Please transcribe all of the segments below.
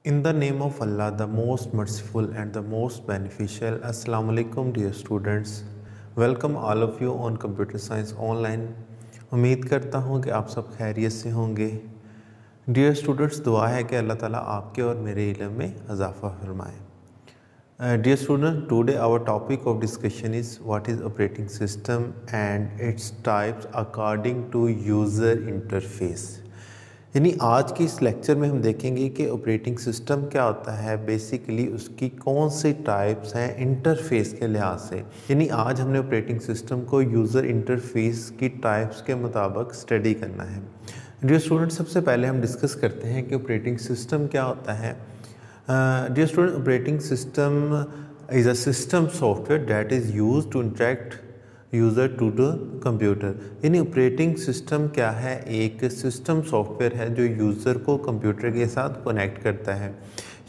In the name of Allah, the most merciful and the most beneficial. Assalamu alaikum dear students. Welcome all of you on Computer Science Online. उम्मीद करता हूँ कि आप सब खैरियत से होंगे। डियर स्टूडेंट्स, दुआ है कि अल्लाह ताला आपके और मेरे इल्म में इजाफ़ा फरमाए। Dear students, today our topic of discussion is what is operating system and its types according to user interface। यानी आज की इस लेक्चर में हम देखेंगे कि ऑपरेटिंग सिस्टम क्या होता है, बेसिकली उसकी कौन सी टाइप्स हैं इंटरफेस के लिहाज से। यानी आज हमने ऑपरेटिंग सिस्टम को यूज़र इंटरफेस की टाइप्स के मुताबिक स्टडी करना है। डियर स्टूडेंट, सबसे पहले हम डिस्कस करते हैं कि ऑपरेटिंग सिस्टम क्या होता है। Dear student, operating system is a system software that is use to interact user to the computer. यानी ऑपरेटिंग सिस्टम क्या है, एक सिस्टम सॉफ्टवेयर है जो यूज़र को कंप्यूटर के साथ कनेक्ट करता है।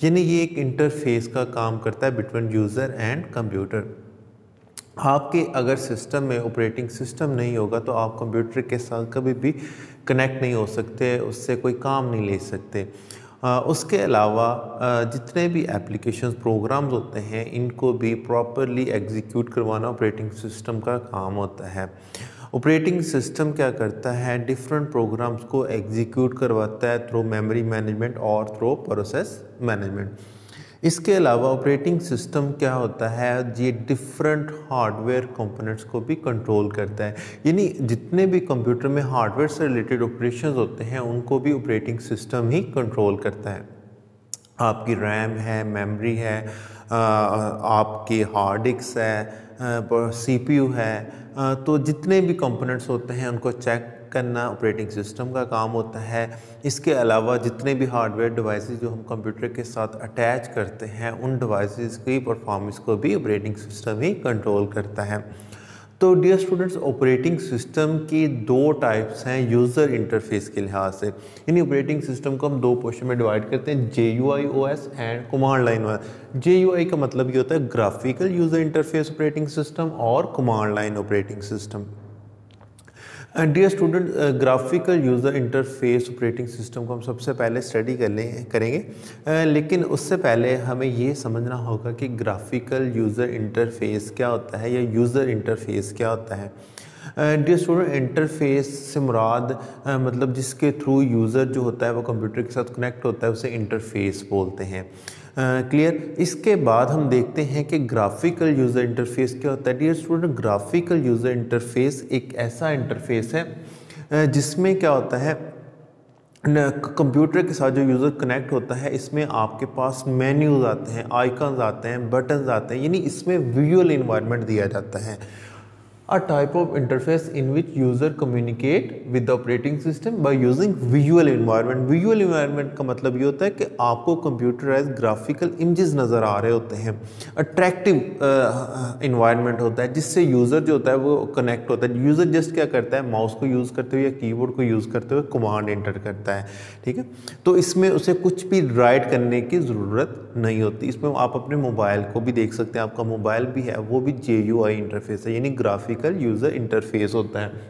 यानी ये एक इंटरफेस का काम करता है बिटवीन यूज़र एंड कंप्यूटर। आपके अगर सिस्टम में ऑपरेटिंग सिस्टम नहीं होगा तो आप कंप्यूटर के साथ कभी भी कनेक्ट नहीं हो सकते, उससे कोई काम नहीं ले सकते। उसके अलावा जितने भी एप्लीकेशंस प्रोग्राम्स होते हैं इनको भी प्रॉपरली एग्जीक्यूट करवाना ऑपरेटिंग सिस्टम का काम होता है। ऑपरेटिंग सिस्टम क्या करता है, डिफरेंट प्रोग्राम्स को एग्जीक्यूट करवाता है थ्रू मेमोरी मैनेजमेंट और थ्रू प्रोसेस मैनेजमेंट। इसके अलावा ऑपरेटिंग सिस्टम क्या होता है, ये डिफरेंट हार्डवेयर कंपोनेंट्स को भी कंट्रोल करता है। यानी जितने भी कंप्यूटर में हार्डवेयर से रिलेटेड ऑपरेशंस होते हैं उनको भी ऑपरेटिंग सिस्टम ही कंट्रोल करता है। आपकी रैम है, मेमोरी है, आपकी हार्ड डिस्क है, सीपीयू है, तो जितने भी कंपोनेंट्स होते हैं उनको चेक करना ऑपरेटिंग सिस्टम का काम होता है। इसके अलावा जितने भी हार्डवेयर डिवाइसेस जो हम कंप्यूटर के साथ अटैच करते हैं उन डिवाइसेस की परफॉर्मेंस को भी ऑपरेटिंग सिस्टम ही कंट्रोल करता है। तो डियर स्टूडेंट्स, ऑपरेटिंग सिस्टम की दो टाइप्स हैं यूज़र इंटरफेस के लिहाज से। यानी ऑपरेटिंग सिस्टम को हम दो पोर्शन में डिवाइड करते हैं, JUI OS and command line OS। JUI का मतलब ये होता है graphical user interface operating system और command line operating system. Dear student, graphical user interface operating system को हम सबसे पहले स्टडी करेंगे, लेकिन उससे पहले हमें ये समझना होगा कि ग्राफिकल यूज़र इंटरफेस क्या होता है या यूज़र इंटरफेस क्या होता है। डियर स्टूडेंट, इंटरफेस से मुराद मतलब जिसके थ्रू यूज़र जो होता है वो कंप्यूटर के साथ कनेक्ट होता है उसे इंटरफेस बोलते हैं। क्लियर। इसके बाद हम देखते हैं कि ग्राफिकल यूज़र इंटरफेस क्या होता है। Dear student, graphical user interface एक ऐसा इंटरफेस है जिसमें क्या होता है, कंप्यूटर के साथ जो यूज़र कनेक्ट होता है इसमें आपके पास मेन्यूज़ आते हैं, आइकन्स आते हैं, बटन्स आते हैं, यानी इसमें विजुअल इन्वायरमेंट दिया जाता है। A type of interface in which user communicate with the operating system by using visual environment। visual environment का मतलब ये होता है कि आपको कंप्यूटराइज ग्राफिकल इमेजेस नज़र आ रहे होते हैं। अट्रैक्टिव इन्वायरमेंट होता है जिससे यूज़र जो होता है वो कनेक्ट होता है। यूज़र जस्ट क्या करता है, माउस को यूज़ करते हुए या कीबोर्ड को यूज़ करते हुए कमांड एंटर करता है, ठीक है। तो इसमें उसे कुछ भी राइट करने की ज़रूरत नहीं होती। इसमें आप अपने मोबाइल को भी देख सकते हैं, आपका मोबाइल भी है वो भी JUI इंटरफेस है, यानी ग्राफिकल यूज़र इंटरफेस होता है।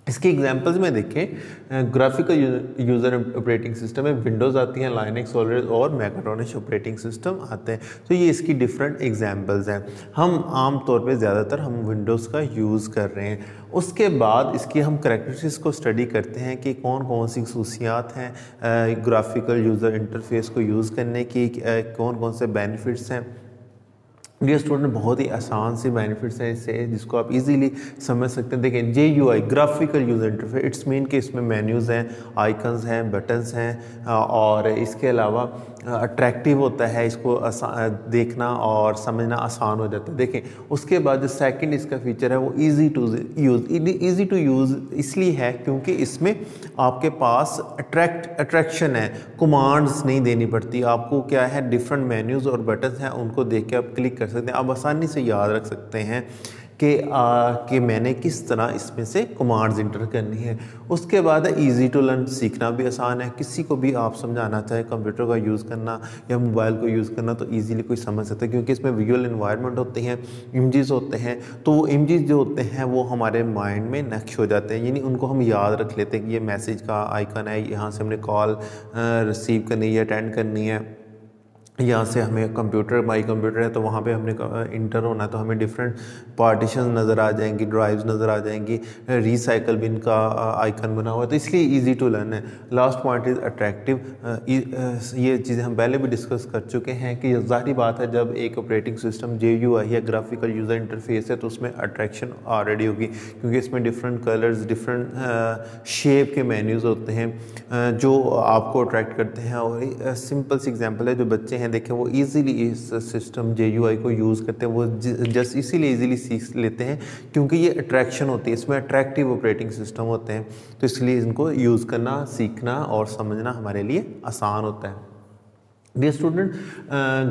इसके एग्जांपल्स में देखें, ग्राफिकल यूज़र ऑपरेटिंग सिस्टम में विंडोज़ आती हैं, लाइनक्स, सोलिड और मैकाटोनिश ऑपरेटिंग सिस्टम आते हैं। तो ये इसकी डिफरेंट एग्जांपल्स हैं। हम आम तौर पे ज़्यादातर हम विंडोज़ का यूज़ कर रहे हैं। उसके बाद इसकी हम करैक्टरिस्टिक्स को स्टडी करते हैं कि कौन कौन सी खसूसियात हैं ग्राफिकल यूज़र इंटरफेस को यूज़ करने की, कौन कौन से बेनिफिट्स हैं। डियर स्टूडेंट, बहुत ही आसान सी बेनिफिट्स हैं इससे जिसको आप इजीली समझ सकते हैं। देखें, JUI graphical user interface, it's mean कि इसमें मेन्यूज़ हैं, आइकन्स हैं, बटन्स हैं और इसके अलावा अट्रैक्टिव होता है, इसको देखना और समझना आसान हो जाता है। देखें, उसके बाद जो सेकंड इसका फीचर है वो ईज़ी टू यूज़ इसलिए है क्योंकि इसमें आपके पास अट्रैक्शन है, कमांड्स नहीं देनी पड़ती आपको। क्या है, डिफरेंट मेन्यूज़ और बटन्स हैं, उनको देख के आप क्लिक कर सकते हैं, आप आसानी से याद रख सकते हैं, कि मैंने किस तरह इसमें से कमांड्स इंटर करनी है। उसके बाद है ईजी टू लर्न, सीखना भी आसान है। किसी को भी आप समझाना चाहे कंप्यूटर का यूज़ करना या मोबाइल को यूज़ करना तो ईजीली कोई समझ सकता है, क्योंकि इसमें विजुअल इन्वायरमेंट होते हैं, इमेजेस होते हैं। तो वो इमेजेस जो होते हैं वो हमारे माइंड में नक्श हो जाते हैं, यानी उनको हम याद रख लेते हैं कि ये मैसेज का आइकन है, यहाँ से हमने कॉल रिसीव करनी है, अटेंड करनी है। यहाँ से हमें कंप्यूटर, माई कंप्यूटर है तो वहाँ पे हमने इंटर होना है, तो हमें डिफरेंट पार्टीशन नज़र आ जाएंगी, ड्राइव्स नज़र आ जाएंगी, रिसाइकल बिन का आइकन बना हुआ है, तो इसलिए इजी टू लर्न है। Last point is attractive. ये चीज़ें हम पहले भी डिस्कस कर चुके हैं कि ज़ाहिर बात है जब एक ऑपरेटिंग सिस्टम GUI या ग्राफिकल यूज़र इंटरफेस है तो उसमें अट्रैक्शन ऑलरेडी होगी, क्योंकि इसमें डिफरेंट कलर्स, डिफरेंट शेप के मेन्यूज़ होते हैं जो आपको अट्रैक्ट करते हैं। और सिंपल सी एग्जांपल है, जो बच्चे हैं देखें वो इजीली इस सिस्टम GUI को यूज़ करते हैं, वो जस्ट इसीलिए इजीली सीख लेते हैं क्योंकि ये अट्रैक्शन होती है, इसमें अट्रैक्टिव ऑपरेटिंग सिस्टम होते हैं, तो इसलिए इनको यूज़ करना, सीखना और समझना हमारे लिए आसान होता है। Dear student,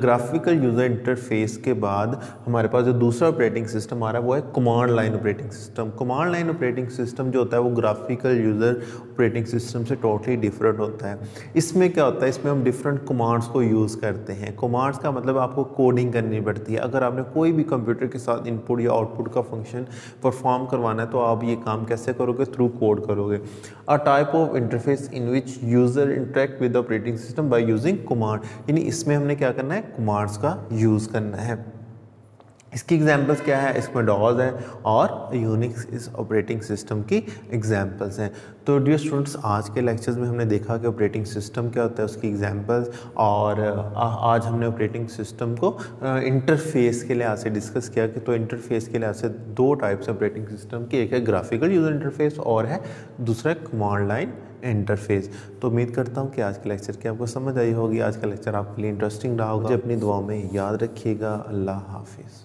graphical user interface के बाद हमारे पास जो दूसरा ऑपरेटिंग सिस्टम आ रहा है वो है command line operating system. Command line operating system जो होता है वो ग्राफिकल यूज़र ऑपरेटिंग सिस्टम से टोटली डिफरेंट होता है। इसमें क्या होता है, इसमें हम डिफरेंट कमांड्स को यूज़ करते हैं। कमांड्स का मतलब आपको कोडिंग करनी पड़ती है। अगर आपने कोई भी कंप्यूटर के साथ इनपुट या आउटपुट का फंक्शन परफॉर्म करवाना है तो आप ये काम कैसे करोगे, थ्रू कोड करोगे। A type of interface in which user interact with the operating system by using command, यानी इसमें हमने क्या करना है, कमांड्स का यूज़ करना है। इसकी एग्जांपल्स क्या है, इसमें डॉज है और यूनिक्स इस ऑपरेटिंग सिस्टम की एग्जांपल्स हैं। तो डियर स्टूडेंट्स, आज के लेक्चर्स में हमने देखा कि ऑपरेटिंग सिस्टम क्या होता है, उसकी एग्जांपल्स, और आज हमने ऑपरेटिंग सिस्टम को इंटरफेस के लिहाज से डिस्कस किया कि तो इंटरफेस के लिहाज से दो टाइप्स ऑफ ऑपरेटिंग सिस्टम की, एक है ग्राफिकल यूज़र इंटरफेस और है दूसरा कमांड लाइन इंटरफेस। तो उम्मीद करता हूँ कि आज के लेक्चर की आपको समझ आई होगी, आज का लेक्चर आपके लिए इंटरेस्टिंग रहा होगा। मुझे अपनी दुआओं में याद रखिएगा। अल्लाह हाफिज़।